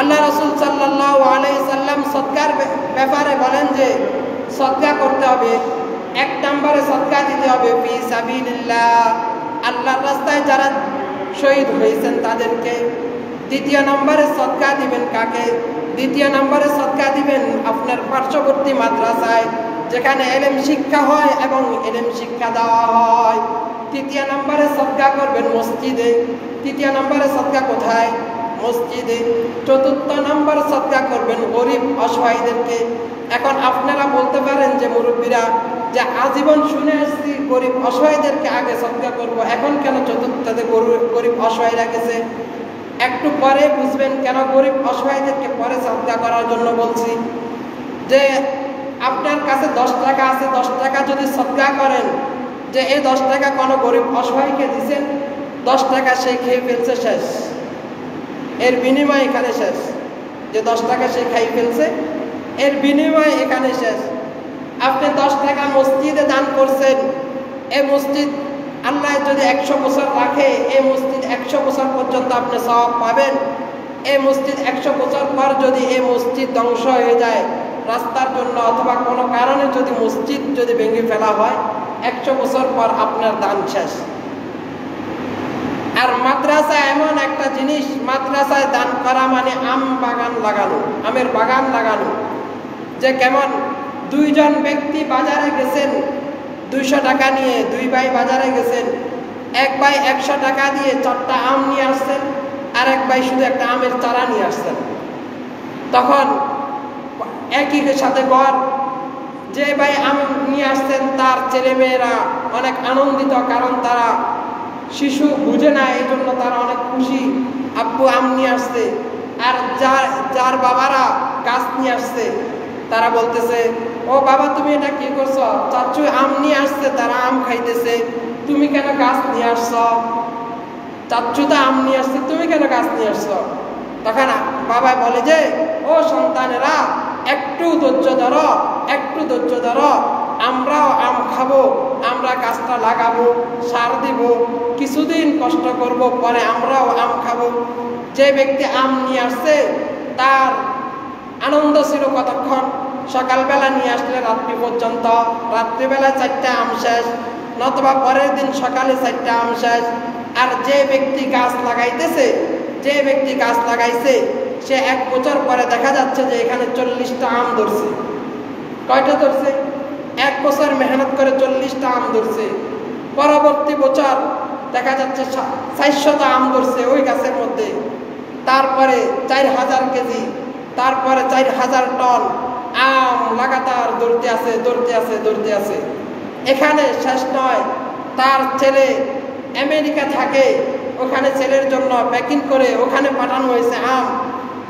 আল্লাহ রাসূল সাল্লাল্লাহু আলাইহি সাল্লাম সদকার ব্যাপারে বলেন যে সদকা করতে হবে। এক নম্বরে সদকা দিতে হবে ফি সাবিলিল্লাহ, আল্লাহর রাস্তায় যারা শহীদ হয়েছেন তাদেরকে। দ্বিতীয় নম্বরে সদকা দিবেন কাকে? দ্বিতীয় নম্বরে সদকা দিবেন আপনার পার্শ্ববর্তী মাদ্রাসায়, যেখানে ইলম শিক্ষা হয় এবং ইলম শিক্ষা দেওয়া হয়। তৃতীয় নম্বরে সদকা করবেন মসজিদে। তৃতীয় নম্বরে সদকা কোথায়? মসজিদে। চতুর্থ নম্বর সদকা করবেন গরিব অসহায়দেরকে। এখন আপনারা বলতে পারেন যে মুরব্বীরা, যে আজীবন শুনে আসছি গরিব অসহায়দেরকে আগে সদকা করব, এখন কেন চতুর্থতে গরিব অসহায়রা গেছে? একটু পরে বুঝবেন কেন গরিব অসহায়দেরকে পরে সদকা করার জন্য বলছি। যে আপনার কাছে 10 টাকা আছে, 10 টাকা যদি সদকা করেন, যে এই 10 টাকা কোনো গরিব অসহায়কে দিচ্ছেন, 10 টাকা সে খেয়ে ফেলছে, শেষ। এর বিনিময় এখানে শেষ। যে 10 টাকা সে খাই ফেলছে, এর বিনিময় এখানে শেষ। আপনি 10 টাকা মসজিদে দান করছেন, এই মসজিদ আল্লাহ যদি 100 বছর রাখে, এই মসজিদ 100 বছর পর্যন্ত আপনি সওয়াব পাবেন। এই মসজিদ 100 বছর পর যদি এই মসজিদ ধ্বংস হয়ে যায় রাস্তার জন্য অথবা কোনো কারণে, যদি মসজিদ যদি ভেঙে ফেলা হয়, 100 বছর পর আপনার দান শেষ। আর মাদ্রাসা এমন একটা জিনিস, মাদ্রাসায় দান করা মানে আম বাগান লাগানো, আমের বাগান লাগানো। যে কেমন, দুইজন ব্যক্তি বাজারে গেছেন 200 টাকা নিয়ে, দুই ভাই বাজারে গেছেন। এক ভাই 100 টাকা দিয়ে 4টা আম নিয়ে আসছেন, আর এক ভাই শুধু একটা আমের চারা নিয়ে আসছেন। তখন একই সাথে ঘর, যে ভাই আম নিয়ে আসছেন তার ছেলেমেয়েরা অনেক আনন্দিত, কারণ তারা শিশু বুঝে না, এই জন্য তারা অনেক খুশি, আব্বু আম নিয়ে আসছে। আর যার বাবারা গাছ নিয়ে আসছে, তারা বলতেছে, ও বাবা তুমি এটা কি করছো? চাচু আম নিয়ে আসছে, তারা আম খাইতেছে, তুমি কেন গাছ নিয়ে আসছ? চাচু তো আম নিয়ে আসছে, তুমি কেন গাছ নিয়ে আসছ? তখন বাবা বলে যে, ও সন্তানেরা, একটু ধৈর্য ধরো, একটু ধৈর্য ধরো, আমরাও আম খাবো, আমরা গাছটা লাগাবো, সার দিব, কিছুদিন কষ্ট করব, পরে আমরাও আম খাবো। যে ব্যক্তি আম নিয়ে আসছে তার আনন্দ ছিল কতক্ষণ? সকালবেলা নিয়ে আসলে রাত্রি পর্যন্ত, রাত্রিবেলা 4টা আম শেষ, নতবা পরের দিন সকালে 4টা আম শেষ। আর যে ব্যক্তি গাছ লাগাইতেছে, যে ব্যক্তি গাছ লাগাইছে, সে 1 বছর পরে দেখা যাচ্ছে যে এখানে 40টা আম ধরছে। কয়টা ধরছে? 1 বছর মেহনত করে 40টা আম ধরছে। পরবর্তী বছর দেখা যাচ্ছে 400টা আম ধরছে ওই গাছের মধ্যে। তারপরে 4000 কেজি, তারপরে 4000 টন আম লাগাতার ধরতে আছে, ধরতে আছে, ধরতে আছে। এখানে শেষ নয়, তার ছেলে আমেরিকা থাকে, ওখানে ছেলের জন্য প্যাকিং করে ওখানে পাঠানো হয়েছে আম।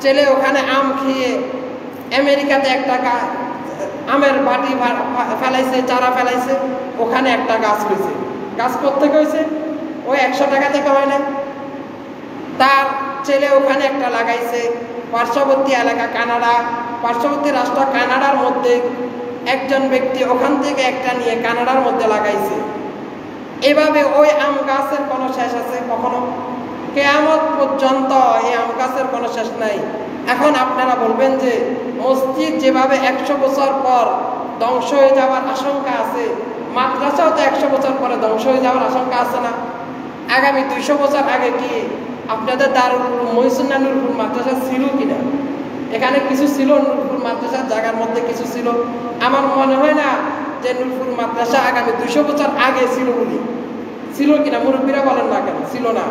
ছেলে ওখানে আম খেয়ে আমেরিকাতে একটা আমের বাটি ফেলাইছে, চারা ফেলাইছে, ওখানে একটা গাছ হয়েছে। গাছ কোত্থেকে হয়েছে? ওই 100 টাকা থেকে হয় না। তার ছেলে ওখানে একটা লাগাইছে। পার্শ্ববর্তী এলাকা কানাডা, পার্শ্ববর্তী রাষ্ট্র কানাডার মধ্যে একজন ব্যক্তি ওখান থেকে একটা নিয়ে কানাডার মধ্যে লাগাইছে। এভাবে ওই আম গাছের কোনো শেষ আছে কখনো? কিয়ামত পর্যন্ত এই আম গাছের কোনো শেষ নাই। এখন আপনারা বলবেন যে মসজিদ যেভাবে 100 বছর পর ধ্বংস হয়ে যাওয়ার আশঙ্কা আছে, মাদ্রাসাও তো 100 বছর পরে ধ্বংস হয়ে যাওয়ার আশঙ্কা আছে না? আগামী 200 বছর আগে কি আপনাদের দারুল উলুম মহিসুন্নাহ নূরপুর মাদ্রাসা ছিল কিনা? এখানে কিছু ছিল, নূরপুর মাদ্রাসার জায়গার মধ্যে কিছু ছিল। আমার মনে হয় না যে নূরপুর মাদ্রাসা আগামী 200 বছর আগে ছিল বলি। ছিল কিনা মুরব্বীরা বলেন না কেন? ছিল না।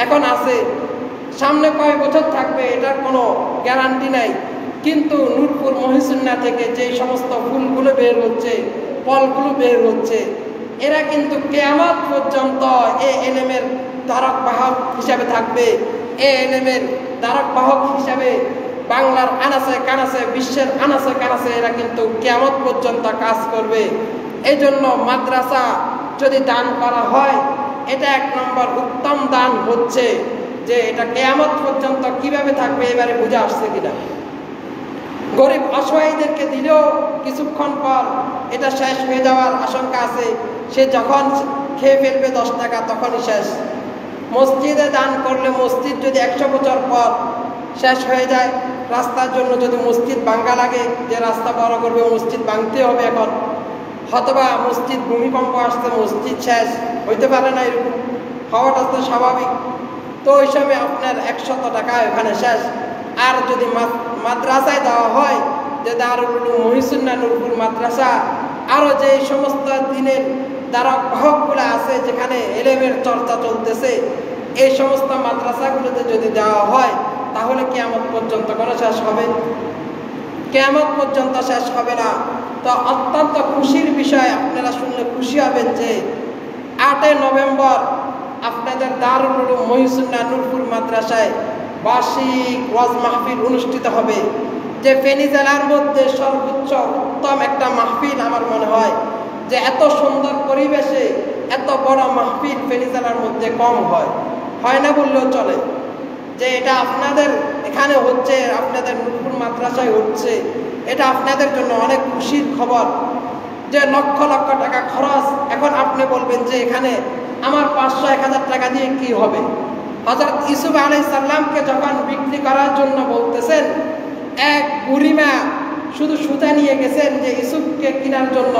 এখন আছে। সামনে কয় বছর থাকবে এটার কোনো গ্যারান্টি নাই। কিন্তু নূরপুর মহিসুন্নাহ থেকে যে সমস্ত ফুলগুলো বের হচ্ছে, ফলগুলো বের হচ্ছে, এরা কিন্তু কিয়ামত পর্যন্ত এই ইলমের ধারক বাহক হিসাবে থাকবে। এই ইলমের ধারক বাহক হিসাবে বাংলার আনাচে কানাচে, বিশ্বের আনাচে কানাচে এরা কিন্তু কিয়ামত পর্যন্ত কাজ করবে। এই জন্য মাদ্রাসা যদি দান করা হয়, এটা 1 নম্বর উত্তম দান হচ্ছে। যে এটা কিয়ামত পর্যন্ত কিভাবে থাকবে এবারে বুঝে আসছে কিনা? গরিব অসহায়দেরকে দিলেও কিছুক্ষণ পর এটা শেষ হয়ে যাওয়ার আশঙ্কা আছে। সে যখন খেয়ে ফেলবে 10 টাকা তখনই শেষ। মসজিদে দান করলে মসজিদ যদি 100 বছর পর শেষ হয়ে যায়। রাস্তার জন্য যদি মসজিদ ভাঙ্গা লাগে, যে রাস্তা বড় করবে মসজিদ ভাঙতে হবে এখন, অথবা মসজিদ ভূমিকম্প আসতে মসজিদ শেষ হইতে পারে না, এরকম হওয়াটা তো স্বাভাবিক। তো ওই সময় আপনার 100 টাকা ওখানে শেষ। আর যদি মাদ্রাসায় দেওয়া হয়, যে দারুল উলুম মহিসুন্নাহ নূরপুর মাদ্রাসা, আরও যে সমস্ত দিনের দ্বারা হকগুলো আছে যেখানে এলেমের চর্চা চলতেছে, এই সমস্ত মাদ্রাসাগুলোতে যদি দেওয়া হয়, তাহলে কিয়ামত পর্যন্ত কোনো শেষ হবে? কিয়ামত পর্যন্ত শেষ হবে না। তো অত্যন্ত খুশির বিষয়, আপনারা শুনলে খুশি হবেন যে 8 নভেম্বর আপনাদের দারুল উলুম মহিসুন্নাহ নূরপুর মাদ্রাসায় বার্ষিক ওয়াজ মাহফিল অনুষ্ঠিত হবে, যে ফেনী জেলার মধ্যে সর্বোচ্চ উত্তম একটা মাহফিল। আমার মনে হয় যে এত সুন্দর পরিবেশে এত বড় মাহফিল ফেনী জেলার মধ্যে কম হয় না বললেও চলে। যে এটা আপনাদের এখানে হচ্ছে, আপনাদের নূরপুর মাদ্রাসায় হচ্ছে, এটা আপনাদের জন্য অনেক খুশির খবর। যে লক্ষ লক্ষ টাকা খরচ। এখন আপনি বলবেন যে এখানে আমার 500-1000 টাকা দিয়ে কি হবে? হযরত ইউসুফ আলাইহিস সালামকে যখন বিক্রি করার জন্য বলতেছেন, এক বুড়িমা শুধু সুতা নিয়ে গেছেন যে ইউসুফকে কেনার জন্য,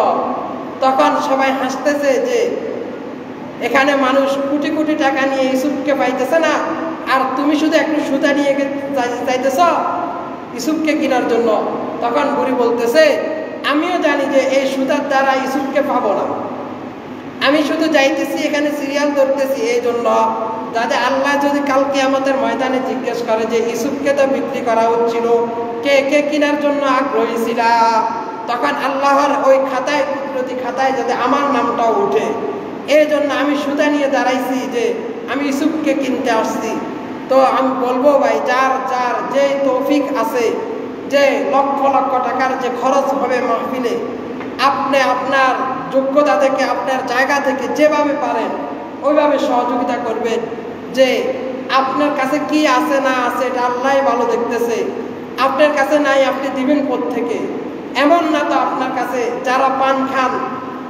তখন সবাই হাসতেছে যে এখানে মানুষ কোটি কোটি টাকা নিয়ে ইউসুফকে পাইতেছে না, আর তুমি শুধু একটু সুতা নিয়ে চাইতেছ ইউসুফকে কেনার জন্য। তখন বুড়ি বলতেছে, আমিও জানি যে এই সুতার দ্বারা ইউসুফকে পাবো না, আমি শুধু যাইতেছি এখানে সিরিয়াল ধরতেছি এই জন্য, যাতে আল্লাহ যদি কালকে আমাদের ময়দানে জিজ্ঞেস করে যে ইউসুফকে তো বিক্রি করা হচ্ছিল, কে কে কেনার জন্য আগ্রহী ছিল, তখন আল্লাহর ওই খাতায়, কুদরতি খাতায় যাতে আমার নামটাও উঠে, এই জন্য আমি সুতা নিয়ে দাঁড়াইছি যে আমি ইউসুফকে কিনতে আসছি। তো আমি বলবো ভাই, যার যার যে তৌফিক আছে, যে লক্ষ লক্ষ টাকার যে খরচ হবে মাহফিলে, আপনি আপনার যোগ্যতা থেকে, আপনার জায়গা থেকে যেভাবে পারেন ওইভাবে সহযোগিতা করবেন। যে আপনার কাছে কি আছে না আছে এটা আল্লাহই ভালো দেখতেছে। আপনার কাছে নাই, আপনি দিবেন কোত্থেকে? এমন না তো আপনার কাছে যারা পান খান,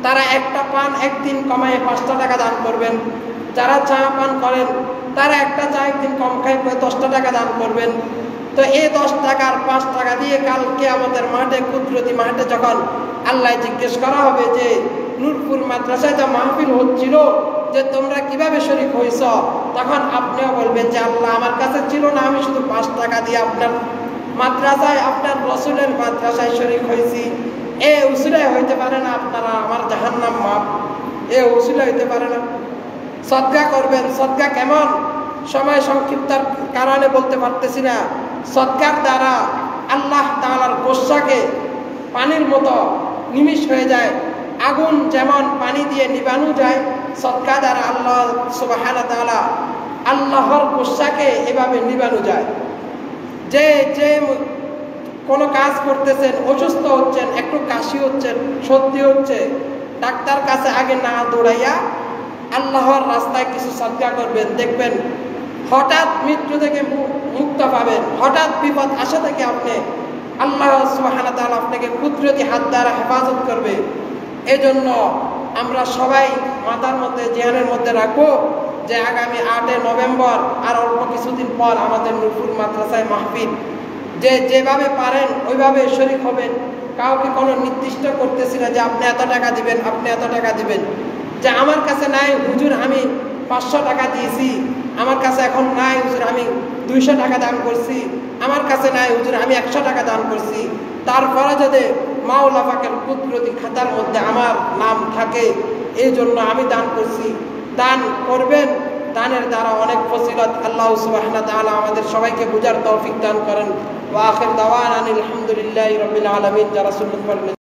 তারা একটা পান একদিন কমায় 5টা টাকা দান করবেন। যারা চা পান করেন, তারা একটা চা একদিন কম খায় 10টা টাকা দান করবেন। তো এই 10 টাকার 5 টাকা দিয়ে কালকে আমাদের মাঠে, কুদরতি মাঠে যখন আল্লাহ জিজ্ঞেস করা হবে যে নূরপুর মাদ্রাসায় যা মাহফিল হচ্ছিল, যে তোমরা কিভাবে শরীক হইছ, তখন আপনিও বলবেন যে আল্লাহ আমার কাছে ছিল না, আমি শুধু 5 টাকা দিয়ে আপনার মাদ্রাসায়, আপনার রসুলের মাদ্রাসায় শরীক হয়েছি। এ উসিলায় হইতে পারে না আপনারা আমার জাহান্নাম মাপ, এ উসিলা হইতে পারে না। সদকা করবেন। সদকা কেমন? সময় সংক্ষিপ্তার কারণে বলতে পারতেছি না। সদকার দ্বারা আল্লাহ তাআলার গোসাকে পানির মতো নিমিষ হয়ে যায়। আগুন যেমন পানি দিয়ে নিবানো যায়, সদকা দ্বারা আল্লাহ সুবহানাহু ওয়া তাআলা আল্লাহর গোসাকে এভাবে নিবানো যায়। যে যে কোনো কাজ করতেছেন, অসুস্থ হচ্ছেন, একটু কাশি হচ্ছেন, সর্দি হচ্ছে, ডাক্তার কাছে আগে না দৌড়াইয়া আল্লাহর রাস্তায় কিছু সদকা করবেন, দেখবেন হঠাৎ মৃত্যু থেকে মুক্ত পাবেন। হঠাৎ বিপদ আসা থেকে আপনি আল্লাহ সুবহানাহু ওয়া তাআলা আপনাকে কুদরতি হাত দ্বারা হেফাজত করবে। এজন্য আমরা সবাই মাথার মধ্যে, জিহানের মধ্যে রাখবো যে আগামী 8 নভেম্বর আর অল্প কিছুদিন পর আমাদের নূরপুর মাদ্রাসায় মাহফিল। যে যেভাবে পারেন ওইভাবে শরীক হবেন। কাউকে কোনো নির্দিষ্ট করতেছি না যে আপনি এত টাকা দিবেন, আপনি এত টাকা দিবেন। যে আমার কাছে নাই হুজুর, আমি 500 টাকা দিয়েছি, আমার কাছে এখন নাই হুজুর, আমি 200 টাকা দান করছি, আমার কাছে নাই হুজুর, আমি 100 টাকা দান করছি, তারপরে যদি মাওলা পাকের কুদরতি খাতার মধ্যে আমার নাম থাকে, এই জন্য আমি দান করছি। দান করবেন, দানের দ্বারা অনেক ফজিলত। আল্লাহ সুবহানাহু ওয়া তাআলা আমাদের সবাইকে বুঝার তৌফিক দান করেন। ওয়া আখির দাওয়ানা আলহামদুলিল্লাহি রাব্বিল আলামিন। যারা সুন্নাত